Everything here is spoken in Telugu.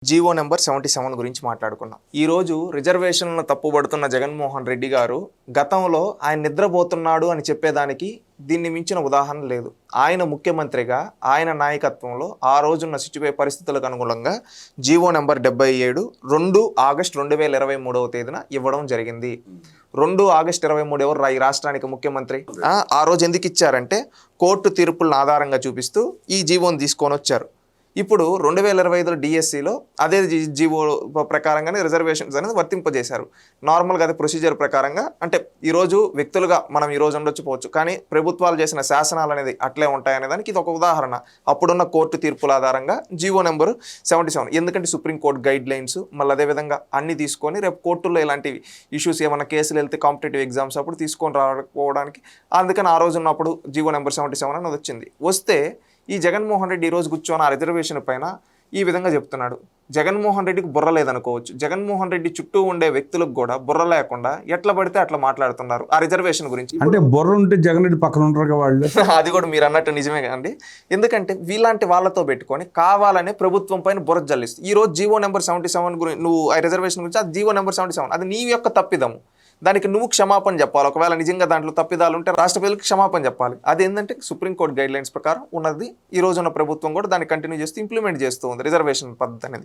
జీవో నెంబర్ 77 గురించి మాట్లాడుకున్నాం. ఈరోజు రిజర్వేషన్లను తప్పుబడుతున్న జగన్మోహన్ రెడ్డి గారు గతంలో ఆయన నిద్రపోతున్నాడు అని చెప్పేదానికి దీన్ని మించిన ఉదాహరణ లేదు. ఆయన ముఖ్యమంత్రిగా ఆయన నాయకత్వంలో ఆ రోజున్న పరిస్థితులకు అనుగుణంగా జీవో నెంబర్ 77 2 ఆగస్టు 2023వ తేదీన ఇవ్వడం జరిగింది. 2 ఆగస్టు 23 ఎవరు ఈ రాష్ట్రానికి ముఖ్యమంత్రి? ఆ రోజు ఎందుకు ఇచ్చారంటే కోర్టు తీర్పులను ఆధారంగా చూపిస్తూ ఈ జీవోని తీసుకొని వచ్చారు. ఇప్పుడు 2025 డిఎస్సిలో అదే జీవో ప్రకారంగానే రిజర్వేషన్స్ అనేది వర్తింపజేశారు. నార్మల్గా అదే ప్రొసీజర్ ప్రకారంగా అంటే ఈరోజు వ్యక్తులుగా మనం ఈరోజు ఉండొచ్చుపోవచ్చు, కానీ ప్రభుత్వాలు చేసిన శాసనాలు అనేది అట్లే ఉంటాయనే దానికి ఇది ఒక ఉదాహరణ. అప్పుడున్న కోర్టు తీర్పుల ఆధారంగా జీవో నెంబర్ 77, ఎందుకంటే సుప్రీంకోర్టు గైడ్ లైన్స్ మళ్ళీ అదేవిధంగా అన్ని తీసుకొని రేపు కోర్టుల్లో ఇలాంటి ఇష్యూస్ ఏమైనా కేసులు వెళ్తే కాంపిటేటివ్ ఎగ్జామ్స్ అప్పుడు తీసుకొని రాకపోవడానికి అందుకని ఆ రోజు ఉన్నప్పుడు జీవో నెంబర్ 77 అనేది వచ్చింది. వస్తే ఈ జగన్మోహన్ రెడ్డి ఈరోజు కూర్చొని ఆ రిజర్వేషన్ పైన ఈ విధంగా చెప్తున్నాడు. జగన్మోహన్ రెడ్డికి బుర్ర లేదనుకోవచ్చు, జగన్మోహన్ రెడ్డి చుట్టూ ఉండే వ్యక్తులకు కూడా బుర్ర లేకుండా ఎట్లా పడితే అట్లా మాట్లాడుతున్నారు ఆ రిజర్వేషన్ గురించి. అంటే బుర్ర ఉంటే జగన్ రెడ్డి పక్కన ఉంటారు వాళ్ళు. అది కూడా మీరు అన్నట్టు నిజమే కదండి. ఎందుకంటే వీలాంటి వాళ్ళతో పెట్టుకొని కావాలనే ప్రభుత్వం పైన బుర్ర జల్లిస్తుంది. ఈ రోజు జీవో నెంబర్ 77 గురించి నువ్వు ఆ రిజర్వేషన్ గురించి అది జీవో నెంబర్ 77 అది నీ యొక్క తప్పిదము. దానికి నువ్వు క్షమాపణ చెప్పాలి. ఒకవేళ నిజంగా దాంట్లో తప్పిదాలు ఉంటే రాష్ట్ర ప్రజలకు క్షమాపణ చెప్పాలి. అదేంటంటే సుప్రీంకోర్టు గైడ్ లైన్స్ ప్రకారం ఉన్నది. ఈ రోజున్న ప్రభుత్వం కూడా దాన్ని కంటిన్యూ చేస్తూ ఇంప్లిమెంట్ చేస్తూ ఉంది రిజర్వేషన్ పద్ధతి అనేది.